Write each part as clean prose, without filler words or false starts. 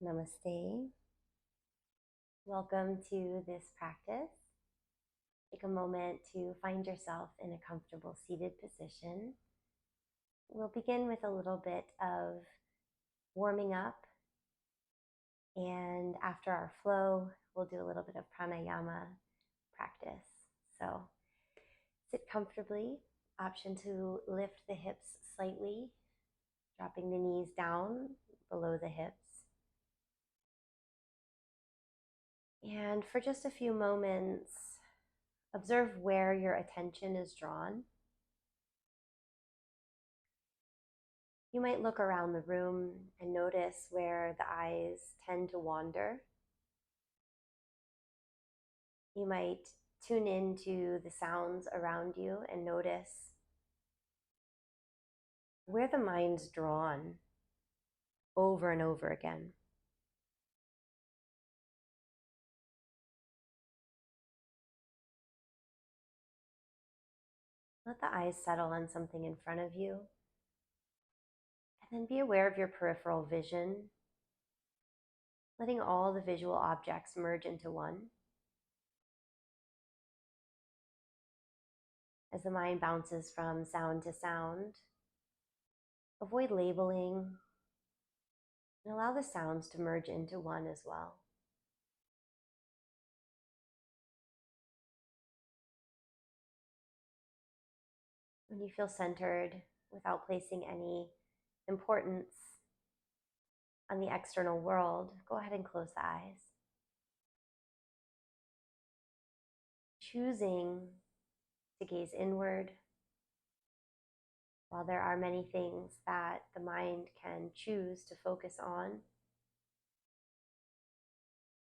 Namaste. Welcome to this practice. Take a moment to find yourself in a comfortable seated position. We'll begin with a little bit of warming up, and after our flow, we'll do a little bit of pranayama practice. So sit comfortably. Option to lift the hips slightly, dropping the knees down below the hips. And for just a few moments, observe where your attention is drawn. You might look around the room and notice where the eyes tend to wander. You might tune into the sounds around you and notice where the mind's drawn over and over again. Let the eyes settle on something in front of you, and then be aware of your peripheral vision, letting all the visual objects merge into one. As the mind bounces from sound to sound, avoid labeling and allow the sounds to merge into one as well. When you feel centered, without placing any importance on the external world, go ahead and close the eyes. Choosing to gaze inward, while there are many things that the mind can choose to focus on,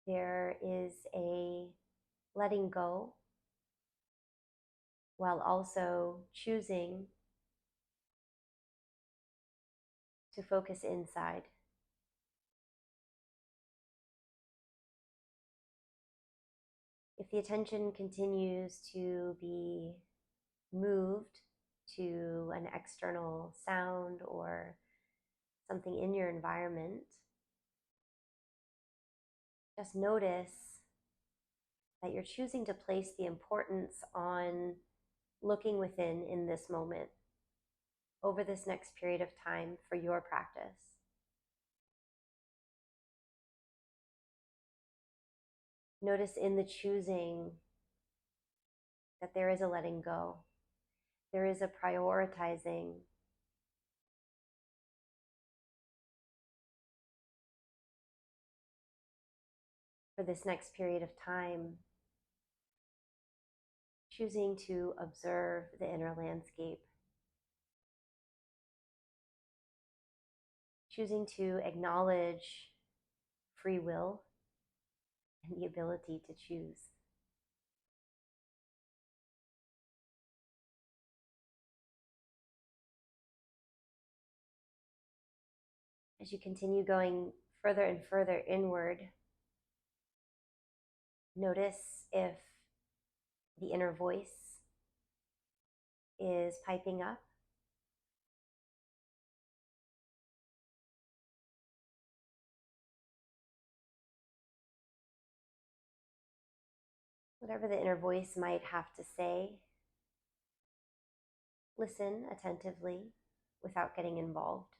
there is a letting go, while also choosing to focus inside. If the attention continues to be moved to an external sound or something in your environment, just notice that you're choosing to place the importance on looking within in this moment over this next period of time for your practice. Notice in the choosing that there is a letting go. There is a prioritizing. For this next period of time, choosing to observe the inner landscape. Choosing to acknowledge free will and the ability to choose. As you continue going further and further inward, notice if the inner voice is piping up. Whatever the inner voice might have to say, listen attentively without getting involved.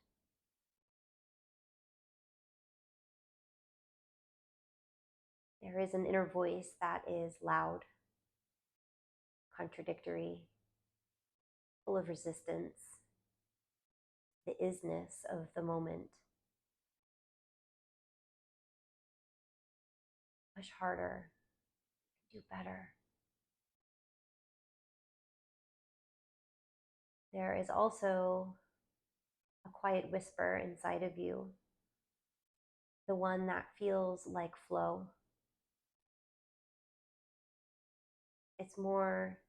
There is an inner voice that is loud, contradictory, full of resistance, the isness of the moment. Push harder, do better. There is also a quiet whisper inside of you, the one that feels like flow. It's more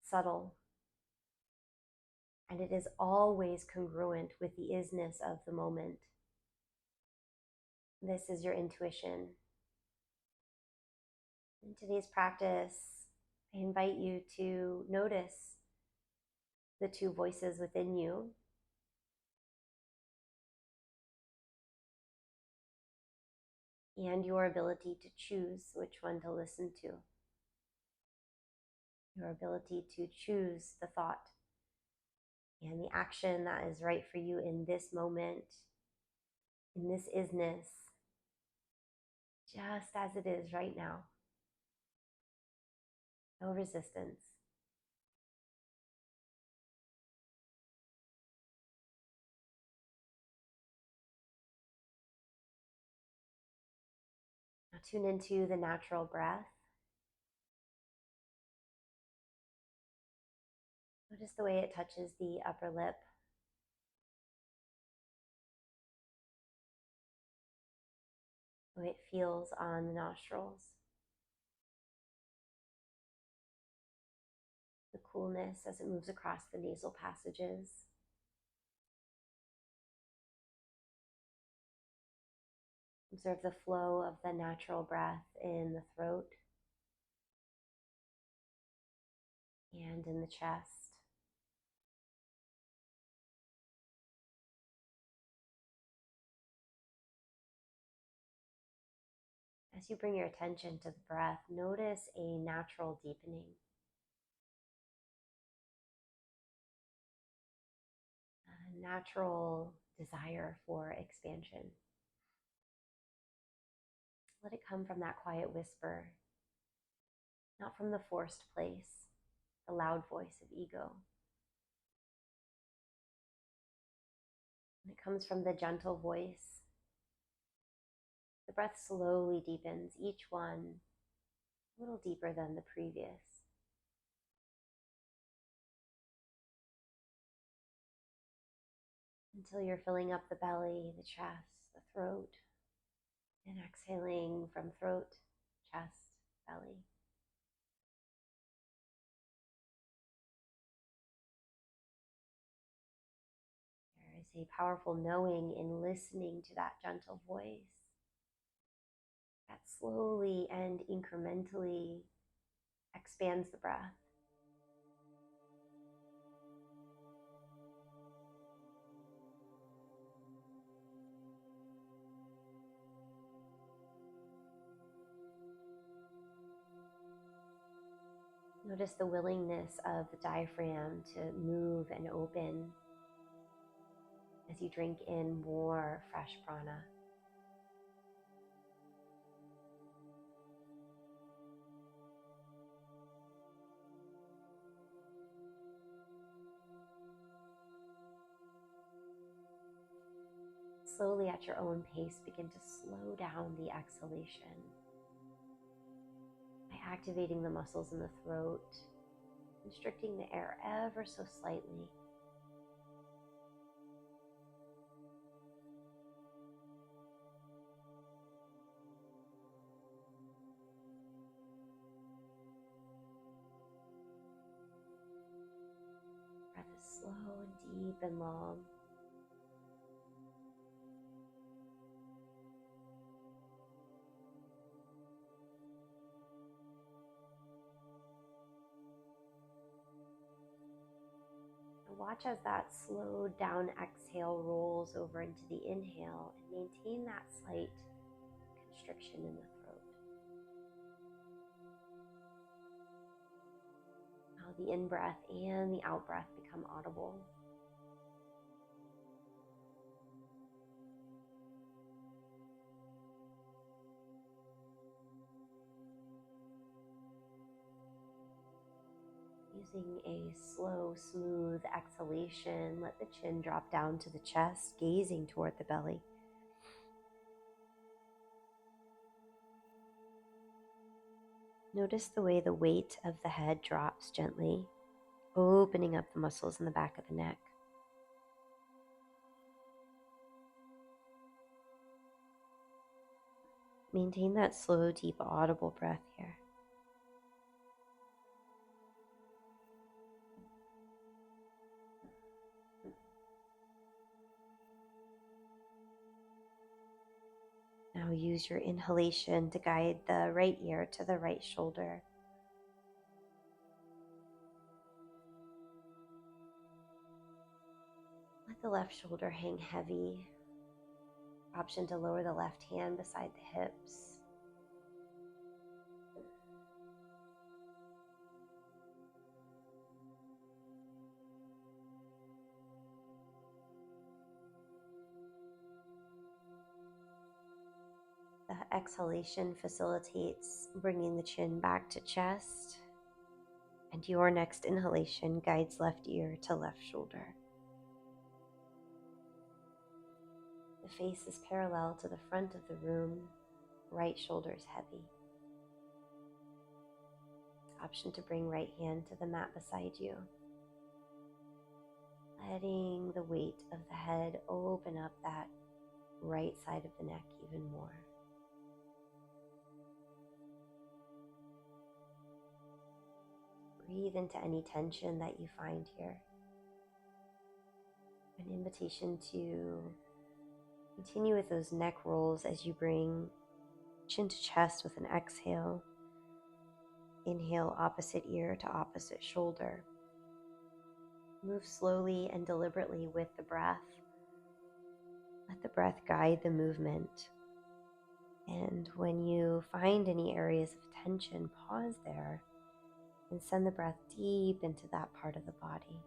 subtle, and it is always congruent with the isness of the moment. This is your intuition. In today's practice, I invite you to notice the two voices within you. and your ability to choose which one to listen to, your ability to choose the thought and the action that is right for you in this moment, in this isness, just as it is right now. No resistance. Now tune into the natural breath. Notice the way it touches the upper lip. The way it feels on the nostrils. The coolness as it moves across the nasal passages. Observe the flow of the natural breath in the throat and in the chest. As you bring your attention to the breath, notice a natural deepening. A natural desire for expansion. Let it come from that quiet whisper, not from the forced place, the loud voice of ego. And it comes from the gentle voice. The breath slowly deepens, each one a little deeper than the previous. Until you're filling up the belly, the chest, the throat, and exhaling from throat, chest, belly. There is a powerful knowing in listening to that gentle voice that slowly and incrementally expands the breath. Notice the willingness of the diaphragm to move and open as you drink in more fresh prana. Slowly at your own pace, begin to slow down the exhalation by activating the muscles in the throat, constricting the air ever so slightly. Breath is slow and deep and long. Watch as that slowed down exhale rolls over into the inhale and maintain that slight constriction in the throat. Now the in-breath and the out-breath become audible. Using a slow, smooth exhalation, let the chin drop down to the chest, gazing toward the belly. Notice the way the weight of the head drops gently, opening up the muscles in the back of the neck. Maintain that slow, deep, audible breath here. Now use your inhalation to guide the right ear to the right shoulder. Let the left shoulder hang heavy. Option to lower the left hand beside the hips. The exhalation facilitates bringing the chin back to chest, and your next inhalation guides left ear to left shoulder. The face is parallel to the front of the room, right shoulder is heavy. Option to bring right hand to the mat beside you, letting the weight of the head open up that right side of the neck even more. Breathe into any tension that you find here. An invitation to continue with those neck rolls as you bring chin to chest with an exhale. Inhale, opposite ear to opposite shoulder. Move slowly and deliberately with the breath. Let the breath guide the movement. And when you find any areas of tension, pause there and send the breath deep into that part of the body.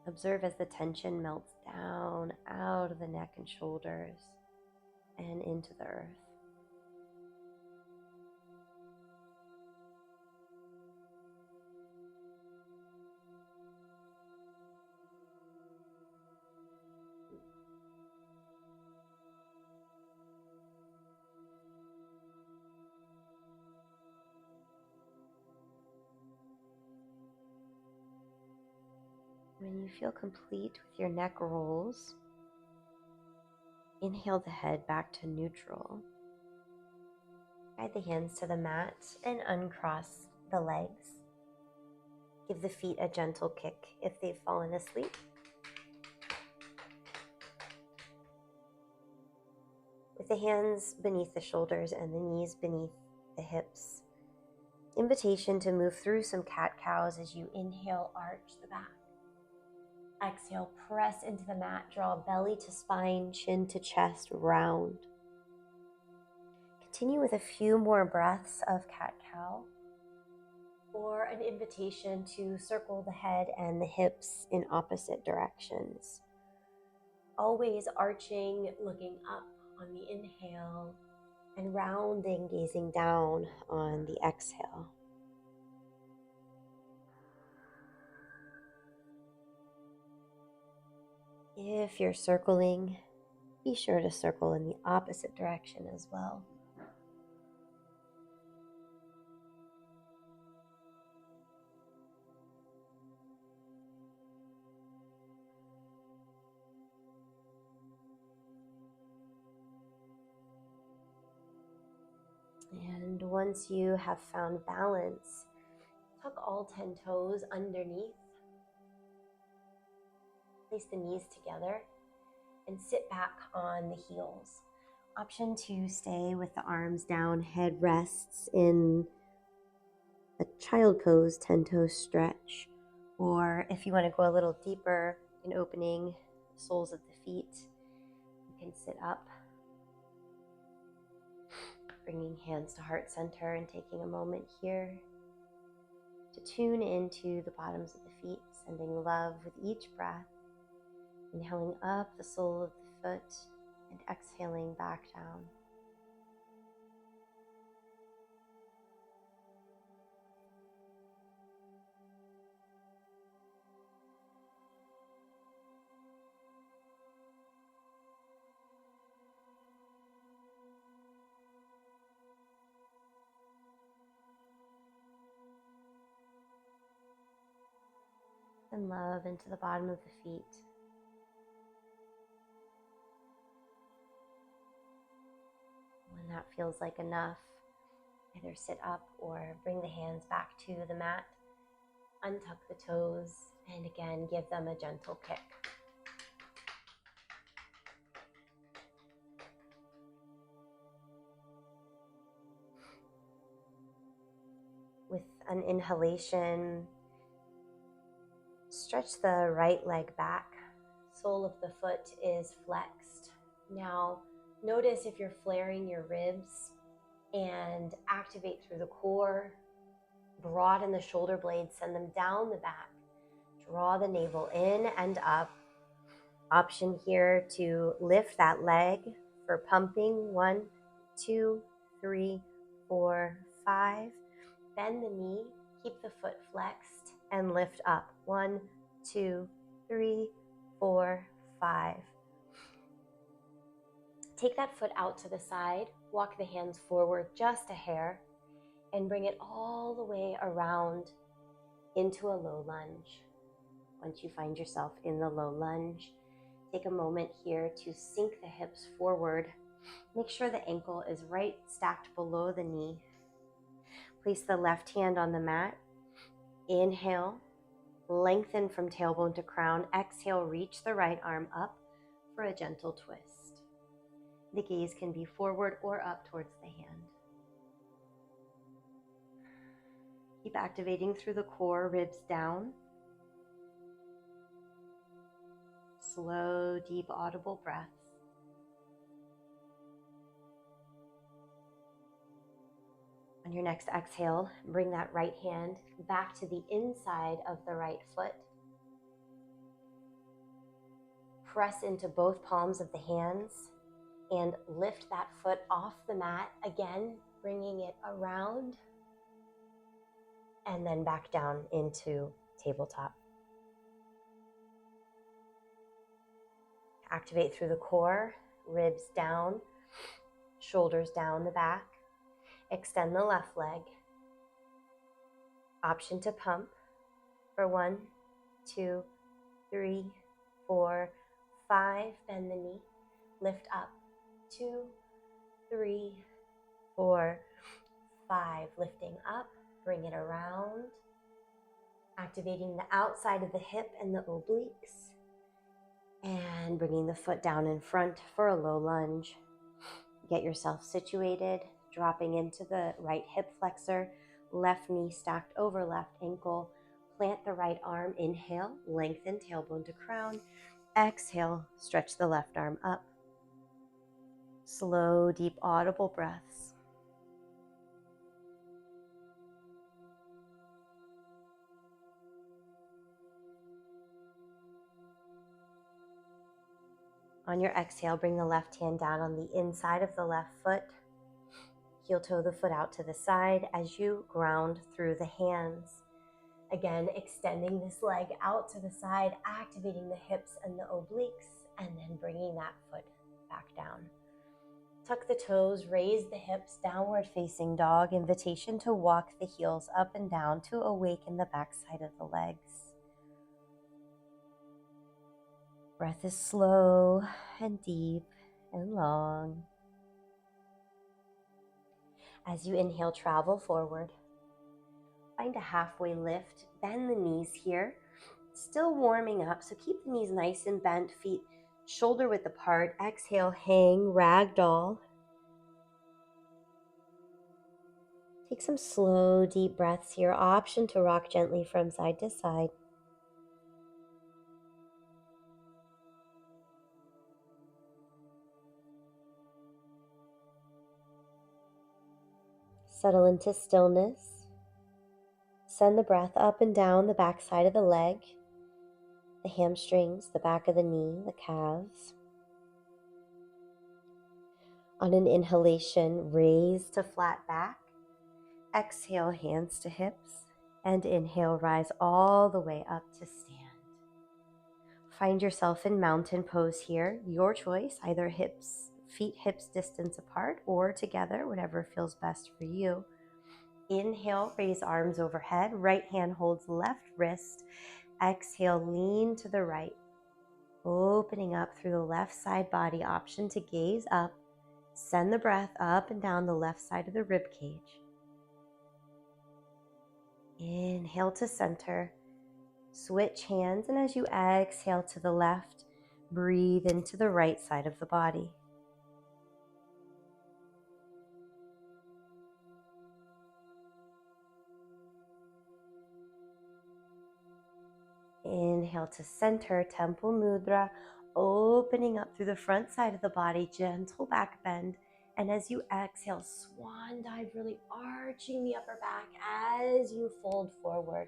Observe as the tension melts down out of the neck and shoulders and into the earth. When you feel complete with your neck rolls, inhale the head back to neutral. Guide the hands to the mat and uncross the legs. Give the feet a gentle kick if they've fallen asleep. With the hands beneath the shoulders and the knees beneath the hips, invitation to move through some cat-cows as you inhale, arch the back. Exhale, press into the mat, draw belly to spine, chin to chest, round. Continue with a few more breaths of cat-cow, or an invitation to circle the head and the hips in opposite directions. Always arching, looking up on the inhale, and rounding, gazing down on the exhale. If you're circling, be sure to circle in the opposite direction as well. And once you have found balance, tuck all 10 toes underneath. Place the knees together and sit back on the heels. Option to stay with the arms down, head rests in a child pose, 10-toe stretch. Or if you want to go a little deeper in opening the soles of the feet, you can sit up, bringing hands to heart center and taking a moment here to tune into the bottoms of the feet, sending love with each breath. Inhaling up the sole of the foot and exhaling back down. And love into the bottom of the feet. When that feels like enough, either sit up or bring the hands back to the mat, untuck the toes, and again, give them a gentle kick. With an inhalation, stretch the right leg back. Sole of the foot is flexed. Now, notice if you're flaring your ribs, and activate through the core. Broaden the shoulder blades, send them down the back. Draw the navel in and up. Option here to lift that leg for pumping. 1, 2, 3, 4, 5. Bend the knee, keep the foot flexed, and lift up. 1, 2, 3, 4, 5. Take that foot out to the side, walk the hands forward just a hair, and bring it all the way around into a low lunge. Once you find yourself in the low lunge, take a moment here to sink the hips forward. Make sure the ankle is right stacked below the knee. Place the left hand on the mat. Inhale, lengthen from tailbone to crown. Exhale, reach the right arm up for a gentle twist. The gaze can be forward or up towards the hand. Keep activating through the core, ribs down. Slow, deep, audible breaths. On your next exhale, bring that right hand back to the inside of the right foot. Press into both palms of the hands and lift that foot off the mat, again, bringing it around and then back down into tabletop. Activate through the core, ribs down, shoulders down the back. Extend the left leg. Option to pump for 1, 2, 3, 4, 5. Bend the knee, lift up. 2, 3, 4, 5. Lifting up, bring it around. Activating the outside of the hip and the obliques. And bringing the foot down in front for a low lunge. Get yourself situated, dropping into the right hip flexor, left knee stacked over left ankle. Plant the right arm, inhale, lengthen tailbone to crown. Exhale, stretch the left arm up. Slow, deep, audible breaths. On your exhale, bring the left hand down on the inside of the left foot. Heel toe the foot out to the side as you ground through the hands. Again, extending this leg out to the side, activating the hips and the obliques, and then bringing that foot back down. Tuck the toes, raise the hips, downward facing dog. Invitation to walk the heels up and down to awaken the backside of the legs. Breath is slow and deep and long. As you inhale, travel forward. Find a halfway lift. Bend the knees here. Still warming up, so keep the knees nice and bent, feet shoulder width apart. Exhale, hang, ragdoll. Take some slow, deep breaths here. Option to rock gently from side to side. Settle into stillness. Send the breath up and down the back side of the leg, the hamstrings, the back of the knee, the calves. On an inhalation, raise to flat back. Exhale, hands to hips. And inhale, rise all the way up to stand. Find yourself in mountain pose here. Your choice, either feet hips distance apart or together, whatever feels best for you. Inhale, raise arms overhead. Right hand holds left wrist. Exhale, lean to the right. Opening up through the left side body. Option to gaze up. Send the breath up and down the left side of the rib cage. Inhale to center. Switch hands, and as you exhale to the left, breathe into the right side of the body. Inhale to center, Temple Mudra. opening up through the front side of the body, gentle back bend. And as you exhale, swan dive, really arching the upper back as you fold forward.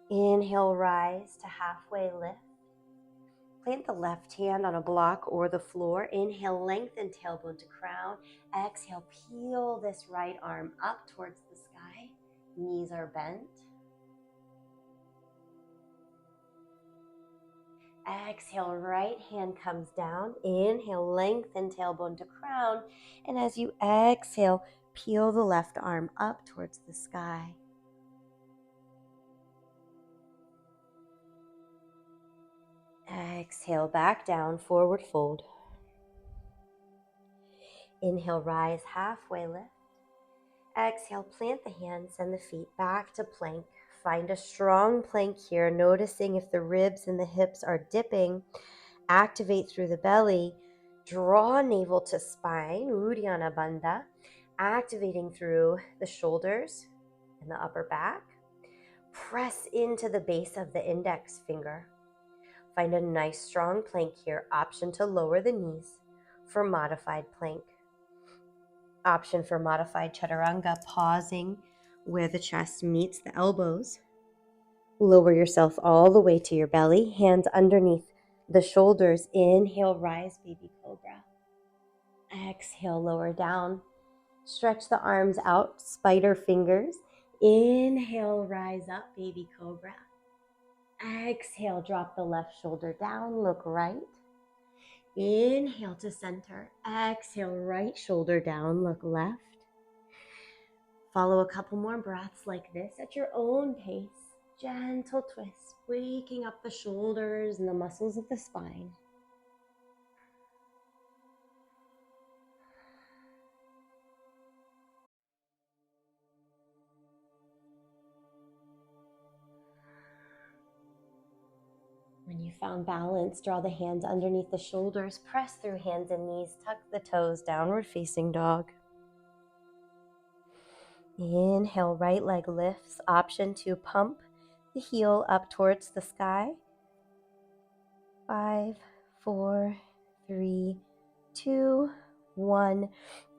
Inhale, rise to halfway lift. Plant the left hand on a block or the floor. Inhale, lengthen tailbone to crown. Exhale, peel this right arm up towards the sky. Knees are bent. Exhale, right hand comes down. Inhale, lengthen tailbone to crown. And as you exhale, peel the left arm up towards the sky. Exhale, back down, forward fold. Inhale, rise, halfway lift. Exhale, plant the hands and the feet back to plank. Find a strong plank here, noticing if the ribs and the hips are dipping. Activate through the belly. Draw navel to spine, Uddiyana Bandha. Activating through the shoulders and the upper back. Press into the base of the index finger. Find a nice strong plank here. Option to lower the knees for modified plank. Option for modified chaturanga, pausing where the chest meets the elbows. Lower yourself all the way to your belly, hands underneath the shoulders. Inhale, rise, baby cobra. Exhale, lower down. Stretch the arms out, spider fingers. Inhale, rise up, baby cobra. Exhale, drop the left shoulder down, look right. Inhale to center. Exhale, right shoulder down, look left. Follow a couple more breaths like this at your own pace. Gentle twist, waking up the shoulders and the muscles of the spine. When you found balance, draw the hands underneath the shoulders, press through hands and knees, tuck the toes, downward facing dog. Inhale, right leg lifts. Option to pump the heel up towards the sky. 5, 4, 3, 2, 1.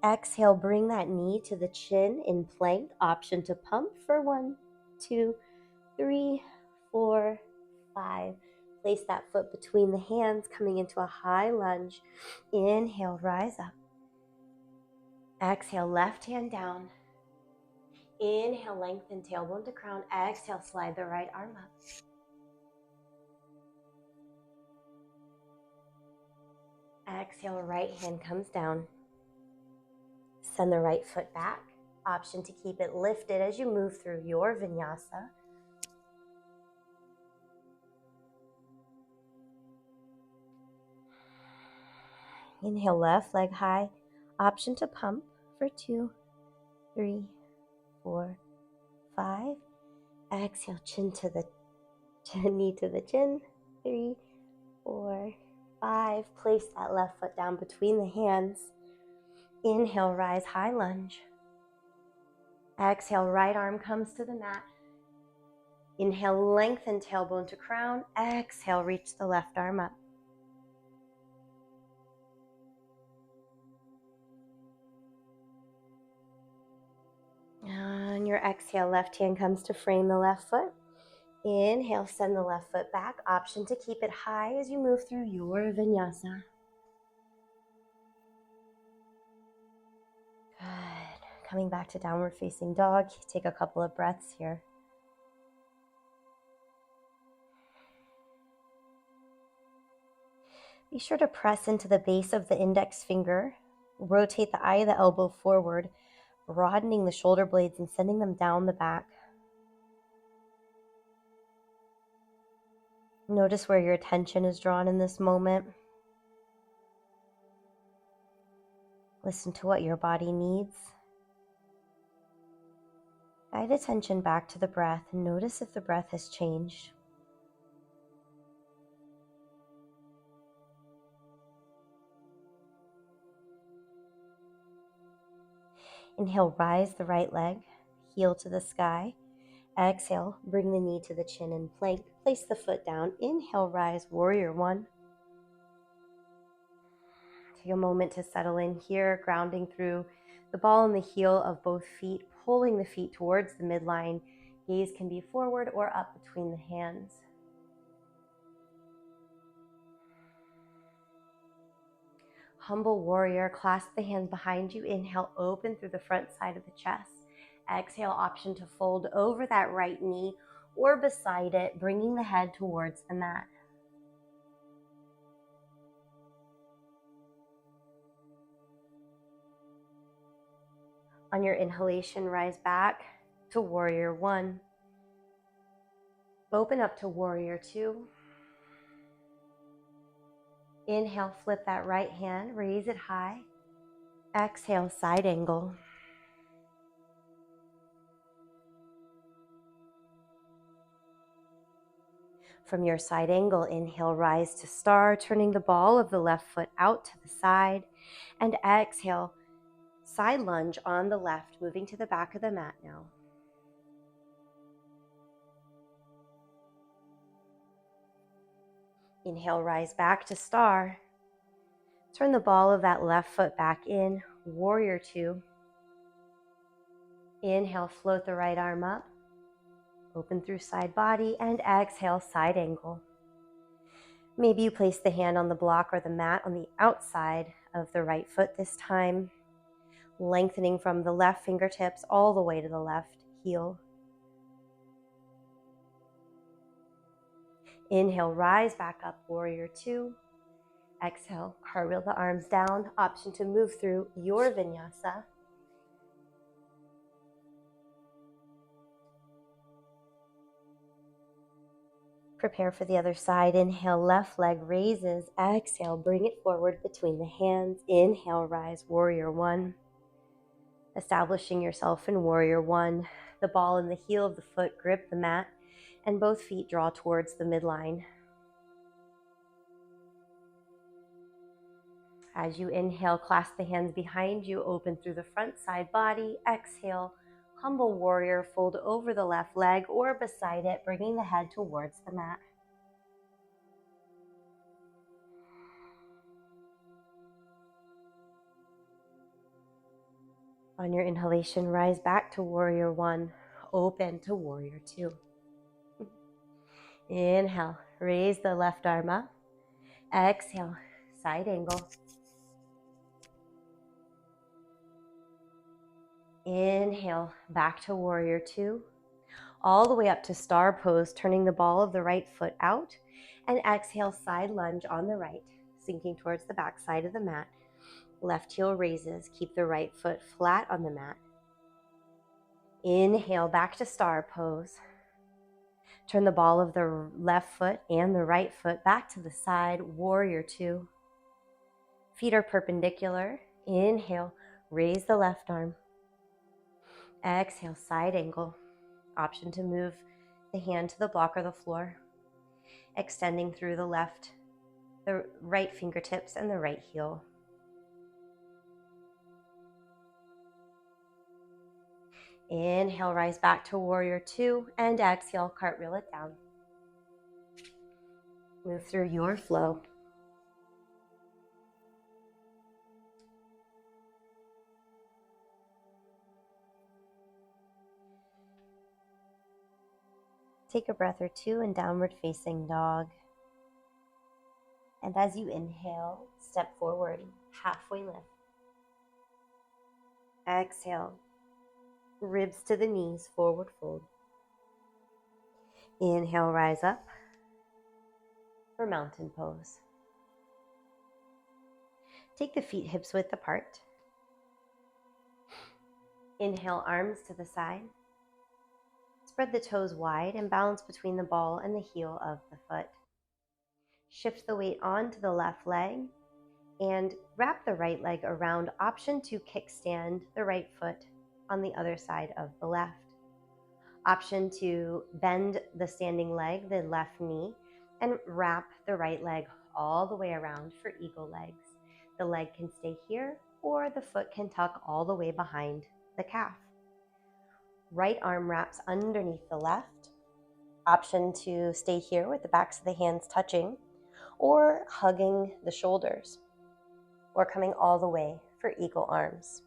Exhale, bring that knee to the chin in plank. Option to pump for 1, 2, 3, 4, 5. Place that foot between the hands, coming into a high lunge. Inhale, rise up. Exhale, left hand down. Inhale, lengthen tailbone to crown. Exhale, slide the right arm up. Exhale, right hand comes down. Send the right foot back. Option to keep it lifted as you move through your vinyasa. Inhale, left leg high. Option to pump for 2, 3, 4, 5. Exhale, chin to the knee to the chin. 3, 4, 5. Place that left foot down between the hands. Inhale, rise, high lunge. Exhale, right arm comes to the mat. Inhale, lengthen tailbone to crown. Exhale, reach the left arm up. On your exhale, left hand comes to frame the left foot. Inhale, send the left foot back. Option to keep it high as you move through your vinyasa. Good. Coming back to downward facing dog. Take a couple of breaths here. Be sure to press into the base of the index finger. Rotate the eye of the elbow forward, broadening the shoulder blades and sending them down the back. Notice where your attention is drawn in this moment. Listen to what your body needs. Guide attention back to the breath and notice if the breath has changed. Inhale, rise the right leg, heel to the sky. Exhale, bring the knee to the chin and plank. Place the foot down. Inhale, rise, warrior one. Take a moment to settle in here, grounding through the ball and the heel of both feet, pulling the feet towards the midline. Gaze can be forward or up between the hands. Humble warrior, clasp the hands behind you. Inhale, open through the front side of the chest. Exhale, option to fold over that right knee or beside it, bringing the head towards the mat. On your inhalation, rise back to warrior one. Open up to warrior two. Inhale, flip that right hand, raise it high. Exhale, side angle. From your side angle, inhale, rise to star, turning the ball of the left foot out to the side. And exhale, side lunge on the left, moving to the back of the mat now. Inhale, rise back to star. Turn the ball of that left foot back in, warrior two. Inhale, float the right arm up. Open through side body, and exhale, side angle. Maybe you place the hand on the block or the mat on the outside of the right foot this time, lengthening from the left fingertips all the way to the left heel. Inhale, rise back up, warrior two. Exhale, cartwheel the arms down. Option to move through your vinyasa. Prepare for the other side. Inhale, left leg raises. Exhale, bring it forward between the hands. Inhale, rise, warrior one. Establishing yourself in warrior one. The ball and the heel of the foot grip the mat, and both feet draw towards the midline. As you inhale, clasp the hands behind you, open through the front side body. Exhale, humble warrior, fold over the left leg or beside it, bringing the head towards the mat. On your inhalation, rise back to warrior one, open to warrior two. Inhale, raise the left arm up. Exhale, side angle. Inhale, back to warrior two, all the way up to star pose, turning the ball of the right foot out, and exhale, side lunge on the right, sinking towards the back side of the mat. Left heel raises, keep the right foot flat on the mat. Inhale, back to star pose. Turn the ball of the left foot and the right foot back to the side, warrior two. Feet are perpendicular. Inhale, raise the left arm. Exhale, side angle. Option to move the hand to the block or the floor, extending through the right fingertips and the right heel. Inhale, rise back to warrior two, and exhale, cartwheel it down. Move through your flow. Take a breath or two in downward facing dog. And as you inhale, step forward, halfway lift. Exhale, ribs to the knees, forward fold. Inhale, rise up for mountain pose. Take the feet hips width apart. Inhale, arms to the side. Spread the toes wide and balance between the ball and the heel of the foot. Shift the weight onto the left leg and wrap the right leg around. Option to kickstand the right foot on the other side of the left. Option to bend the standing leg, the left knee, and wrap the right leg all the way around for eagle legs. The leg can stay here, or the foot can tuck all the way behind the calf. Right arm wraps underneath the left. Option to stay here with the backs of the hands touching, or hugging the shoulders, or coming all the way for eagle arms.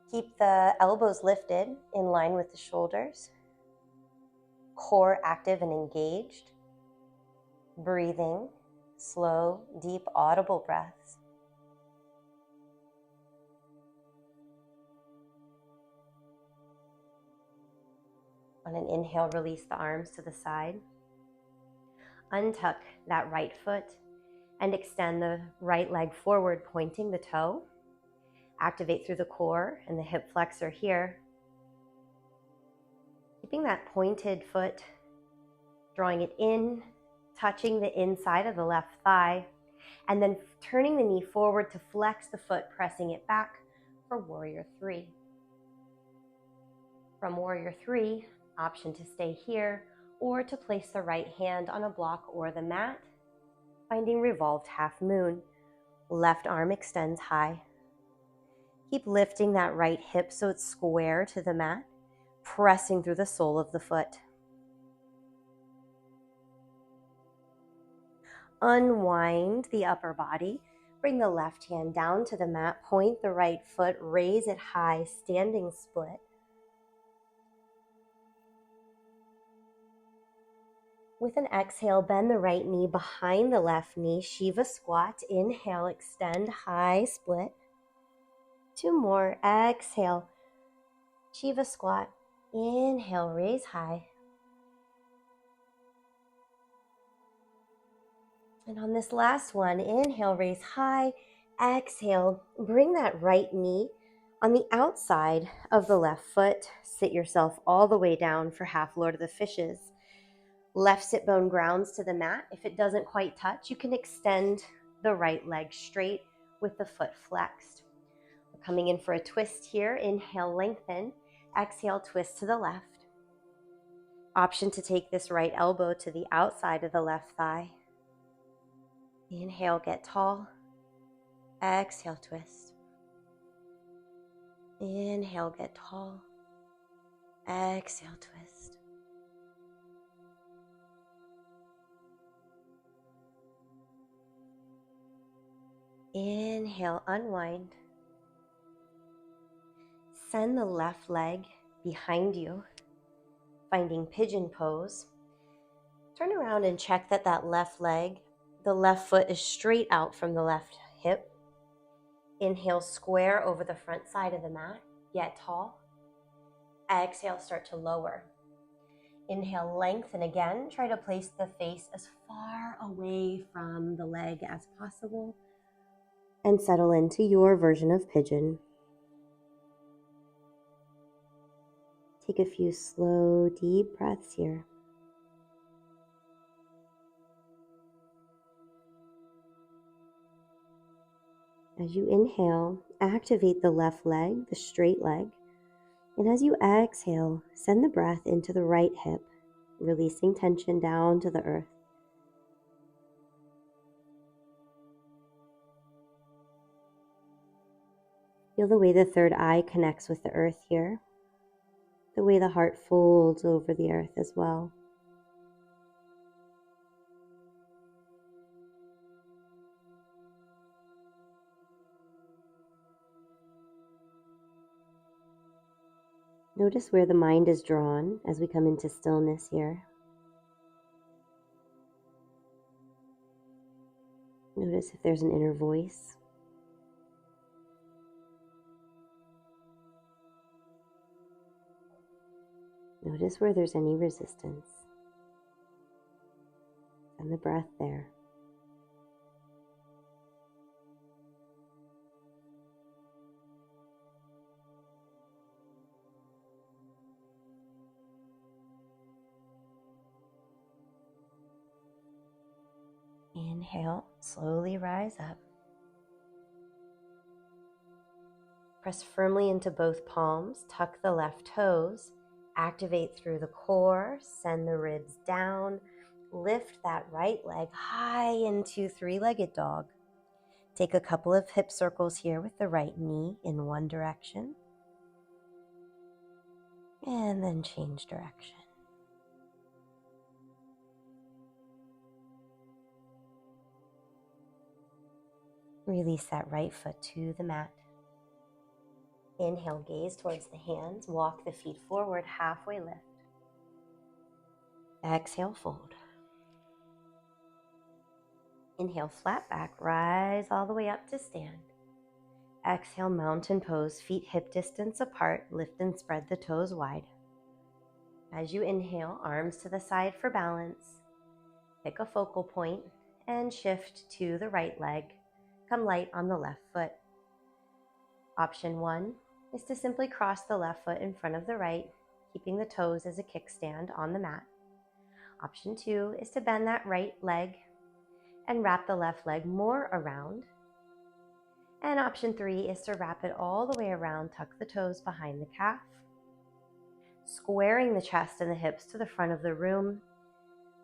Keep the elbows lifted in line with the shoulders, core active and engaged, breathing, slow, deep, audible breaths. On an inhale, release the arms to the side. Untuck that right foot and extend the right leg forward, pointing the toe. Activate through the core and the hip flexor here. Keeping that pointed foot, drawing it in, touching the inside of the left thigh, and then turning the knee forward to flex the foot, pressing it back for warrior three. From warrior three, option to stay here or to place the right hand on a block or the mat, finding revolved half moon. Left arm extends high. Keep lifting that right hip so it's square to the mat, pressing through the sole of the foot. Unwind the upper body. Bring the left hand down to the mat, point the right foot, raise it high, standing split. With an exhale, bend the right knee behind the left knee, Shiva squat. Inhale, extend, high split. Two more, exhale, Shiva squat. Inhale, raise high. And on this last one, inhale, raise high. Exhale, bring that right knee on the outside of the left foot. Sit yourself all the way down for half Lord of the Fishes. Left sit bone grounds to the mat. If it doesn't quite touch, you can extend the right leg straight with the foot flexed. We're coming in for a twist here. Inhale, lengthen. Exhale, twist to the left. Option to take this right elbow to the outside of the left thigh. Inhale, get tall. Exhale, twist. Inhale, get tall. Exhale, twist. Inhale, unwind. Send the left leg behind you, finding pigeon pose. Turn around and check that that left leg, the left foot is straight out from the left hip. Inhale, square over the front side of the mat, get tall. Exhale, start to lower. Inhale, lengthen again. Try to place the face as far away from the leg as possible. And settle into your version of pigeon. Take a few slow, deep breaths here. As you inhale, activate the left leg, the straight leg. And as you exhale, send the breath into the right hip, releasing tension down to the earth. Feel the way the third eye connects with the earth here, the way the heart folds over the earth as well. Notice where the mind is drawn as we come into stillness here. Notice if there's an inner voice. Notice where there's any resistance. Send the breath there. Inhale, slowly rise up. Press firmly into both palms, tuck the left toes, activate through the core, send the ribs down, lift that right leg high into three-legged dog. Take a couple of hip circles here with the right knee in one direction, and then change direction. Release that right foot to the mat. Inhale, gaze towards the hands. Walk the feet forward, halfway lift. Exhale, fold. Inhale, flat back, rise all the way up to stand. Exhale, mountain pose, feet hip distance apart, lift and spread the toes wide. As you inhale, arms to the side for balance. Pick a focal point and shift to the right leg. Come light on the left foot. Option 1 is to simply cross the left foot in front of the right, keeping the toes as a kickstand on the mat. Option 2 is to bend that right leg and wrap the left leg more around. And option 3 is to wrap it all the way around, tuck the toes behind the calf, squaring the chest and the hips to the front of the room.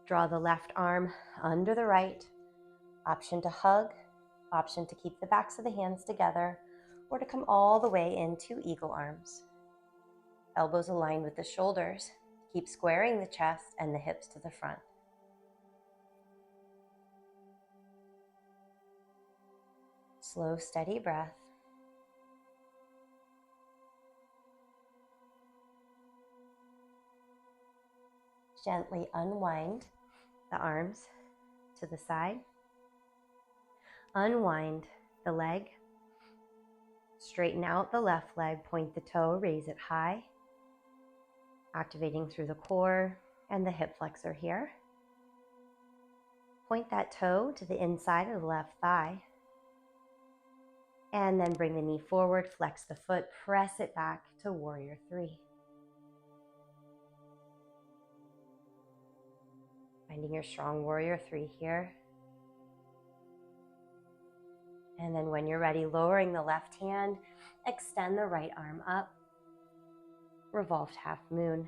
Draw the left arm under the right. Option to hug, option to keep the backs of the hands together, or to come all the way into eagle arms. Elbows aligned with the shoulders. Keep squaring the chest and the hips to the front. Slow, steady breath. Gently unwind the arms to the side. Unwind the leg. Straighten out the left leg, point the toe, raise it high. Activating through the core and the hip flexor here. Point that toe to the inside of the left thigh. And then bring the knee forward, flex the foot, press it back to warrior 3. Finding your strong warrior 3 here. And then when you're ready, lowering the left hand, extend the right arm up. Revolved half moon.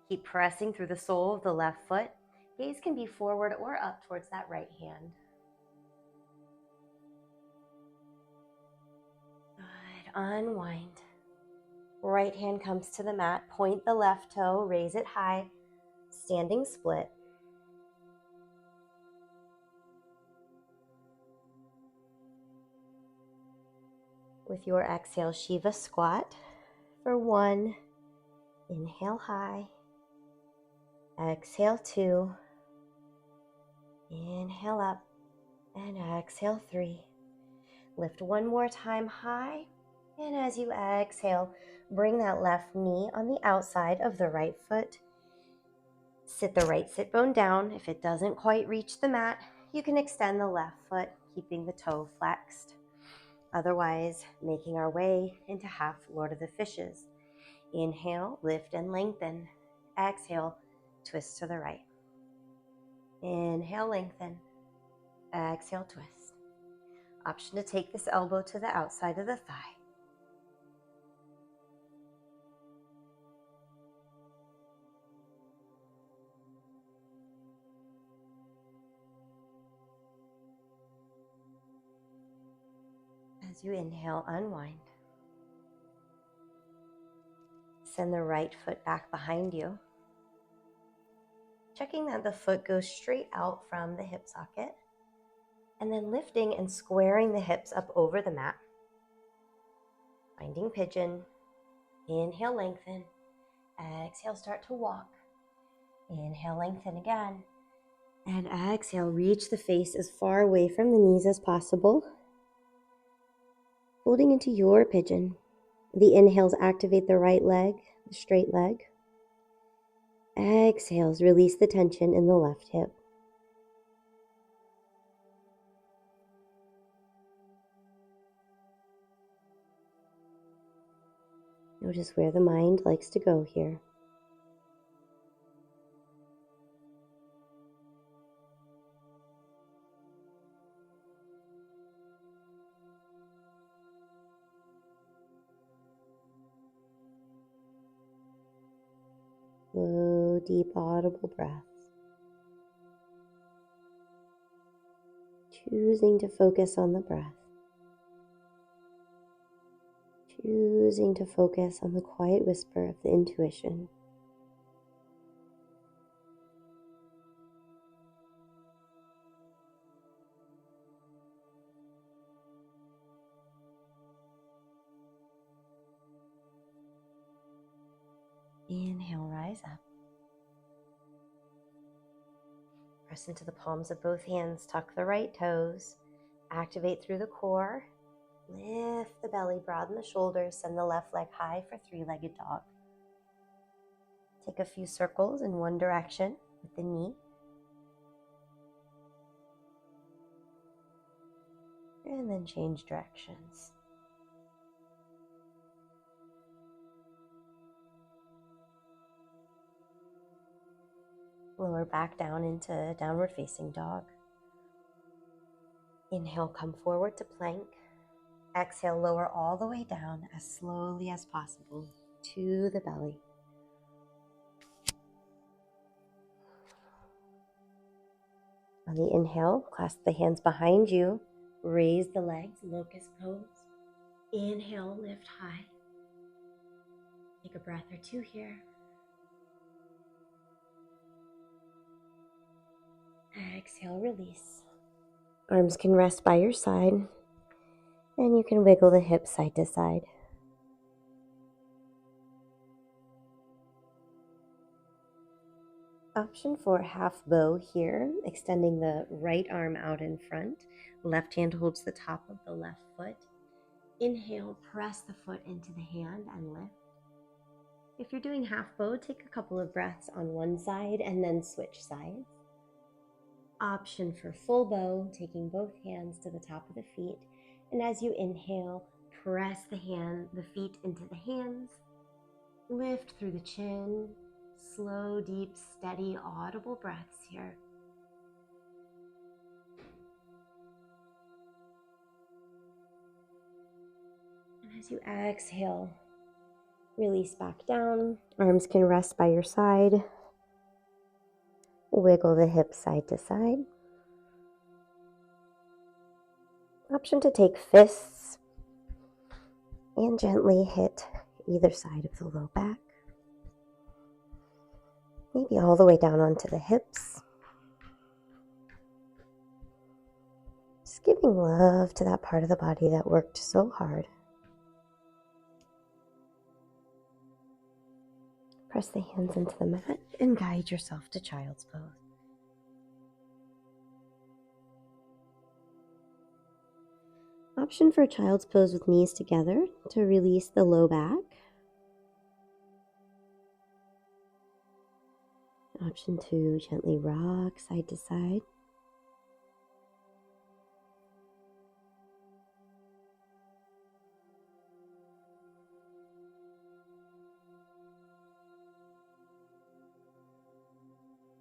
Keep pressing through the sole of the left foot. Gaze can be forward or up towards that right hand. Good. Unwind. Right hand comes to the mat. Point the left toe, raise it high. Standing split. With your exhale, Shiva squat for 1. Inhale high. Exhale 2. Inhale up. And exhale 3. Lift one more time high. And as you exhale, bring that left knee on the outside of the right foot. Sit the right sit bone down. If it doesn't quite reach the mat, you can extend the left foot, keeping the toe flexed. Otherwise, making our way into half Lord of the Fishes. Inhale, lift and lengthen. Exhale, twist to the right. Inhale, lengthen. Exhale, twist. Option to take this elbow to the outside of the thigh. As you inhale, unwind. Send the right foot back behind you. Checking that the foot goes straight out from the hip socket. And then lifting and squaring the hips up over the mat. Finding pigeon. Inhale, lengthen. Exhale, start to walk. Inhale, lengthen again. And exhale, reach the face as far away from the knees as possible. Folding into your pigeon. The inhales activate the right leg, the straight leg. Exhales, release the tension in the left hip. Notice where the mind likes to go here. Slow, deep, audible breaths. Choosing to focus on the breath. Choosing to focus on the quiet whisper of the intuition. Inhale, rise up. Press into the palms of both hands, tuck the right toes, activate through the core, lift the belly, broaden the shoulders, send the left leg high for three-legged dog. Take a few circles in one direction with the knee. And then change directions. Lower back down into downward facing dog. Inhale, come forward to plank. Exhale, lower all the way down as slowly as possible to the belly. On the inhale, clasp the hands behind you, raise the legs, locust pose. Inhale, lift high. Take a breath or two here. Exhale, release. Arms can rest by your side, and you can wiggle the hips side to side. Option for half bow here, extending the right arm out in front. Left hand holds the top of the left foot. Inhale, press the foot into the hand and lift. If you're doing half bow, take a couple of breaths on one side and then switch sides. Option for full bow, taking both hands to the top of the feet. And as you inhale, press the feet into the hands. Lift through the chin. Slow, deep, steady, audible breaths here. And as you exhale, release back down. Arms can rest by your side. Wiggle the hips side to side. Option to take fists and gently hit either side of the low back. Maybe all the way down onto the hips. Just giving love to that part of the body that worked so hard. Press the hands into the mat and guide yourself to child's pose. Option for child's pose with knees together to release the low back. Option to gently rock side to side.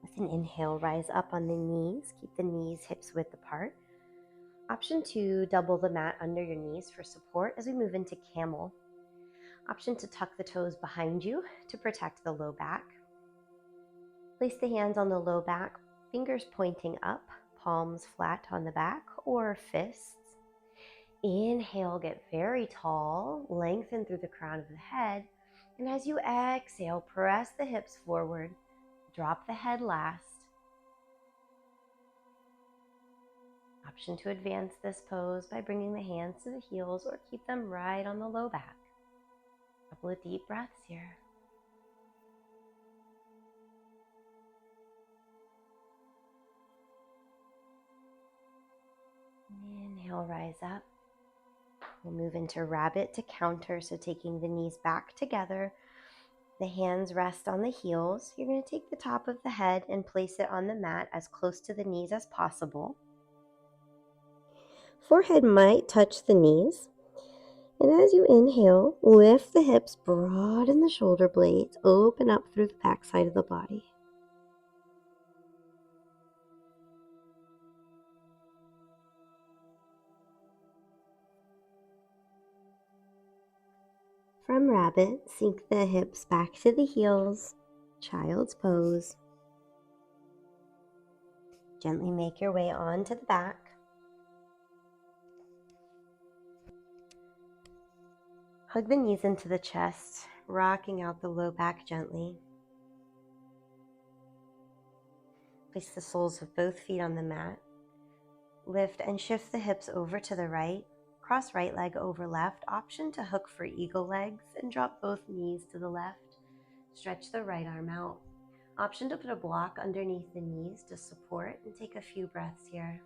With an inhale, rise up on the knees. Keep the knees hips width apart. Option to double the mat under your knees for support as we move into camel. Option to tuck the toes behind you to protect the low back. Place the hands on the low back, fingers pointing up, palms flat on the back or fists. Inhale, get very tall, lengthen through the crown of the head. And as you exhale, press the hips forward, drop the head last. Option to advance this pose by bringing the hands to the heels or keep them right on the low back. A couple of deep breaths here. Inhale, rise up. We'll move into rabbit to counter, so taking the knees back together, the hands rest on the heels. You're going to take the top of the head and place it on the mat as close to the knees as possible. Forehead might touch the knees. And as you inhale, lift the hips, broaden the shoulder blades, open up through the back side of the body. From rabbit, sink the hips back to the heels, child's pose. Gently make your way onto the back. Hug the knees into the chest, rocking out the low back gently. Place the soles of both feet on the mat. Lift and shift the hips over to the right. Cross right leg over left. Option to hook for eagle legs and drop both knees to the left. Stretch the right arm out. Option to put a block underneath the knees to support, and take a few breaths here.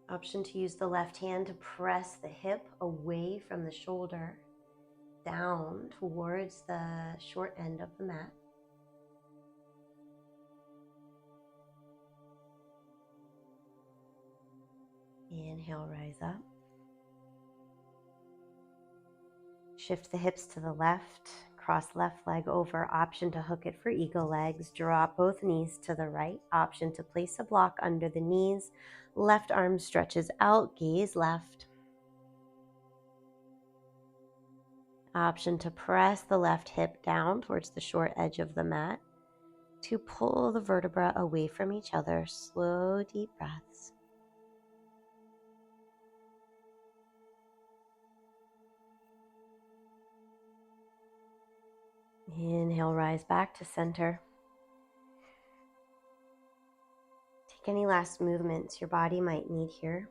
Option to use the left hand to press the hip away from the shoulder, down towards the short end of the mat. Inhale, rise up. Shift the hips to the left, cross left leg over. Option to hook it for eagle legs. Drop both knees to the right. Option to place a block under the knees. Left arm stretches out, gaze left. Option to press the left hip down towards the short edge of the mat to pull the vertebra away from each other. Slow, deep breaths. Inhale, rise back to center. Take any last movements your body might need here.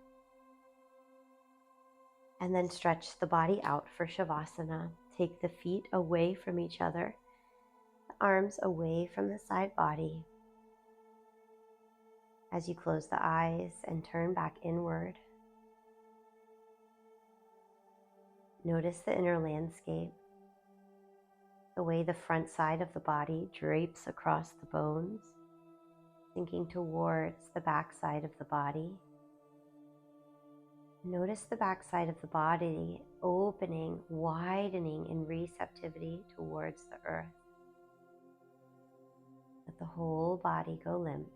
And then stretch the body out for Shavasana. Take the feet away from each other, the arms away from the side body. As you close the eyes and turn back inward, notice the inner landscape, the way the front side of the body drapes across the bones, sinking towards the back side of the body. Notice the back side of the body opening, widening in receptivity towards the earth. Let the whole body go limp.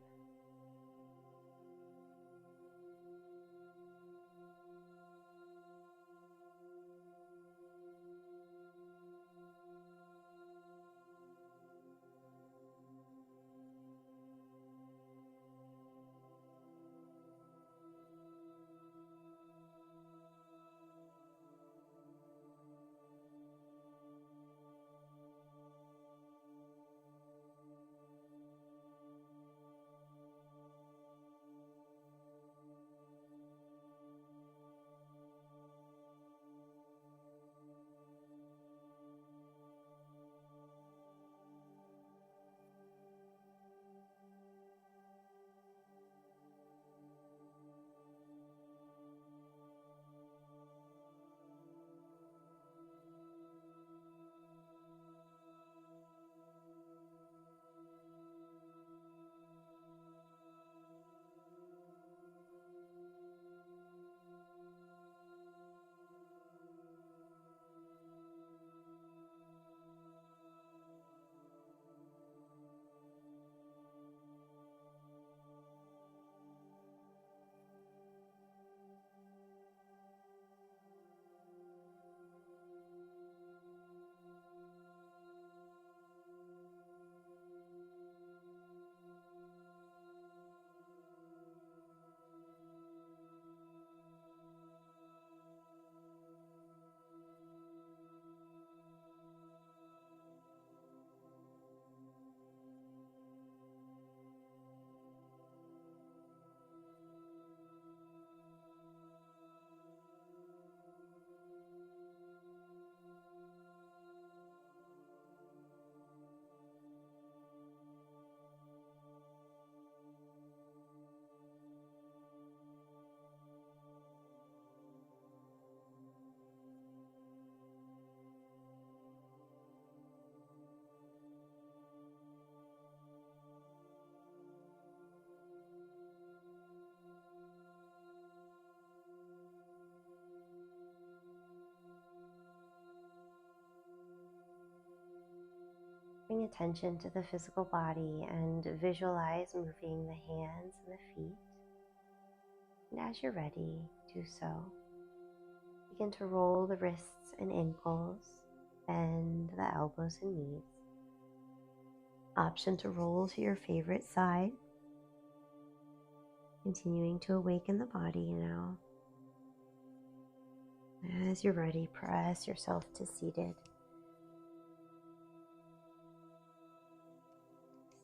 Bring attention to the physical body and visualize moving the hands and the feet. And as you're ready, do so. Begin to roll the wrists and ankles, bend the elbows and knees. Option to roll to your favorite side. Continuing to awaken the body now. As you're ready, press yourself to seated.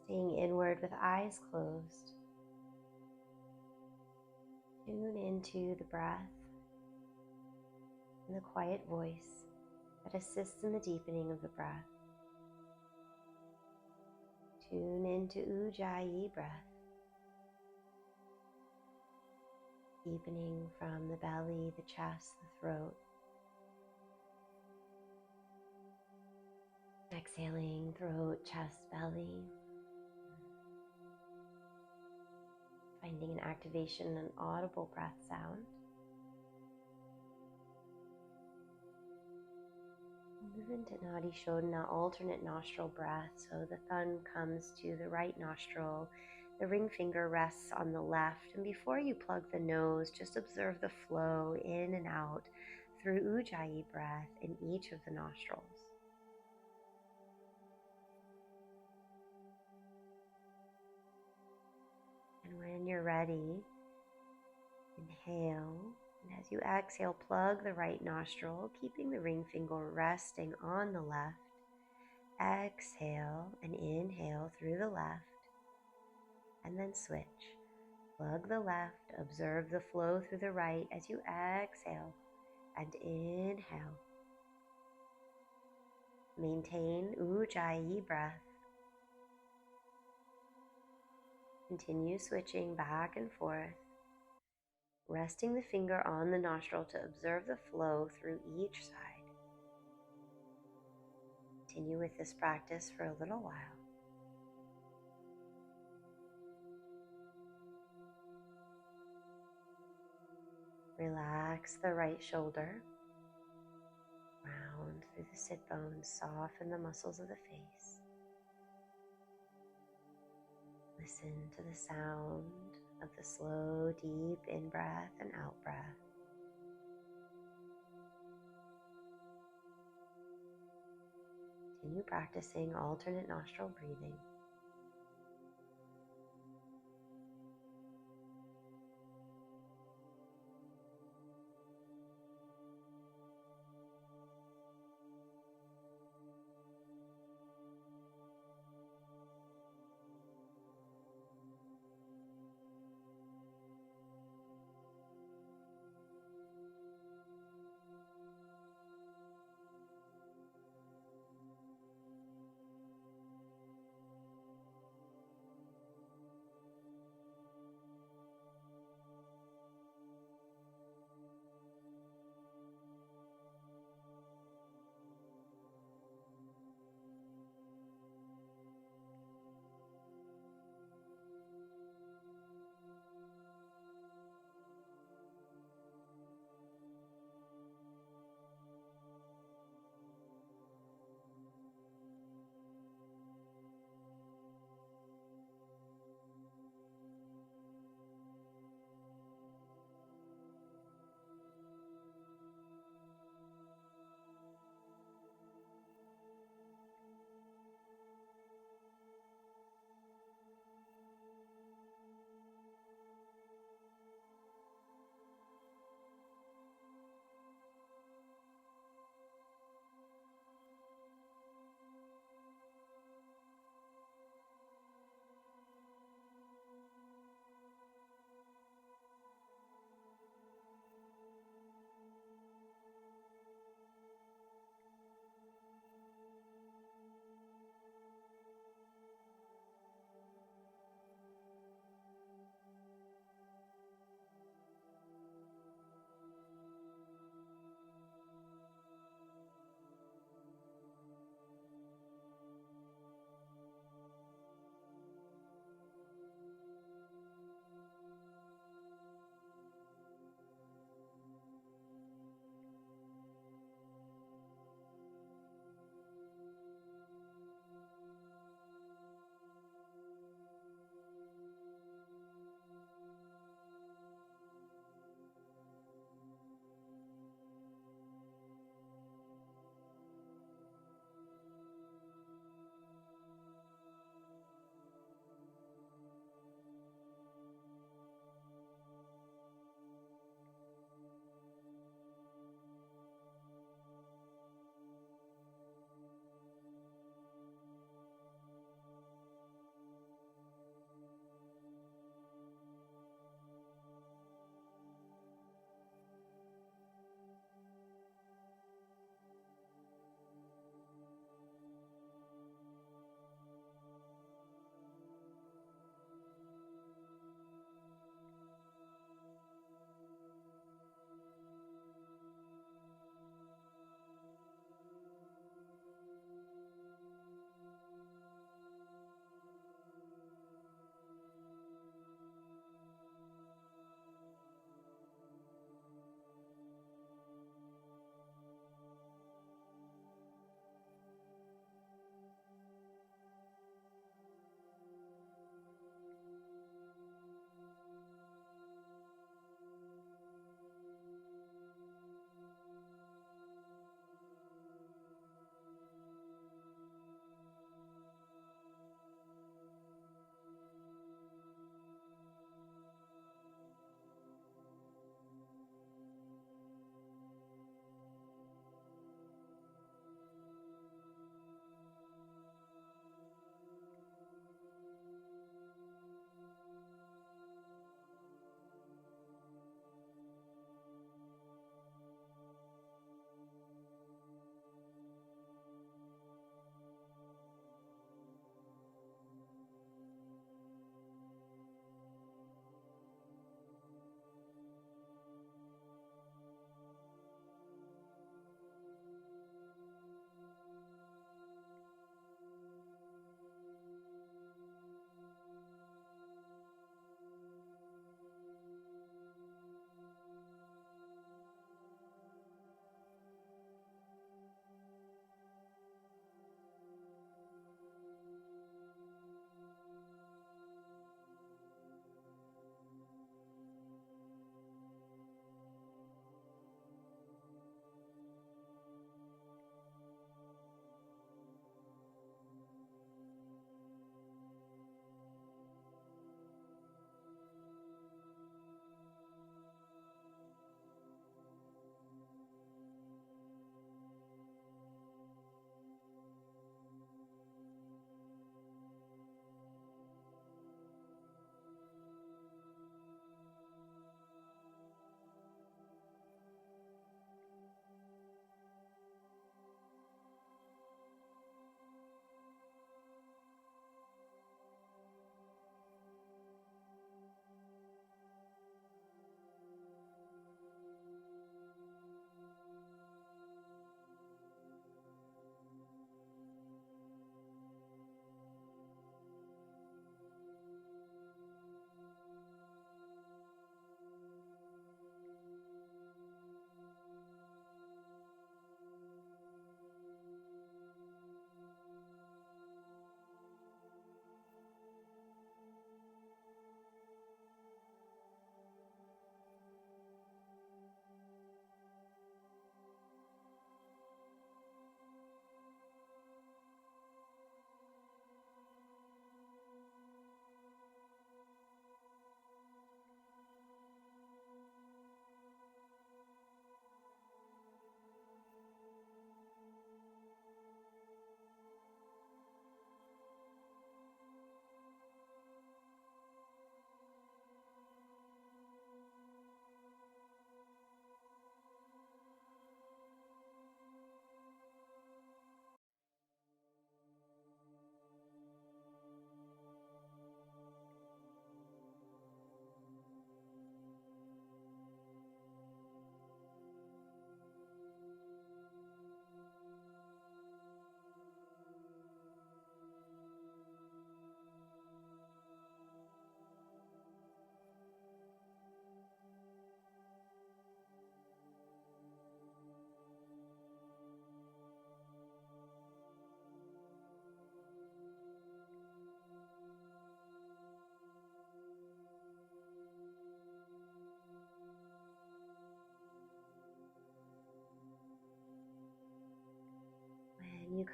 Staying inward with eyes closed. Tune into the breath and the quiet voice. that assists in the deepening of the breath. Tune into Ujjayi breath, deepening from the belly, the chest, the throat. Exhaling, throat, chest, belly. Finding an activation in an audible breath sound. Move into Nadi Shodhana, alternate nostril breath. So the thumb comes to the right nostril, the ring finger rests on the left, and before you plug the nose, just observe the flow in and out through Ujjayi breath in each of the nostrils. And when you're ready, inhale, and as you exhale, plug the right nostril, keeping the ring finger resting on the left. Exhale and inhale through the left, and then switch. Plug the left, observe the flow through the right as you exhale and inhale. Maintain Ujjayi breath. Continue switching back and forth, resting the finger on the nostril to observe the flow through each side. Continue with this practice for a little while. Relax the right shoulder, round through the sit bones, soften the muscles of the face. Listen to the sound of the slow, deep in-breath and out-breath. Continue practicing alternate nostril breathing.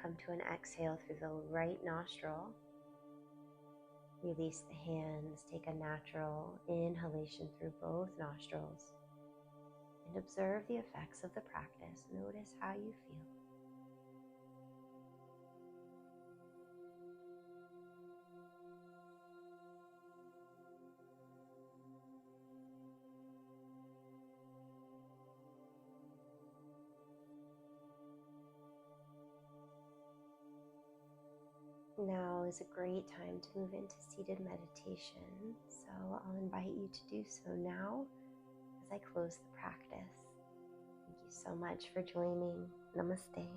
come to an exhale through the right nostril. Release the hands, take a natural inhalation through both nostrils, and observe the effects of the practice. Notice how you feel. Now is a great time to move into seated meditation, so I'll invite you to do so now as I close the practice. Thank you so much for joining. Namaste.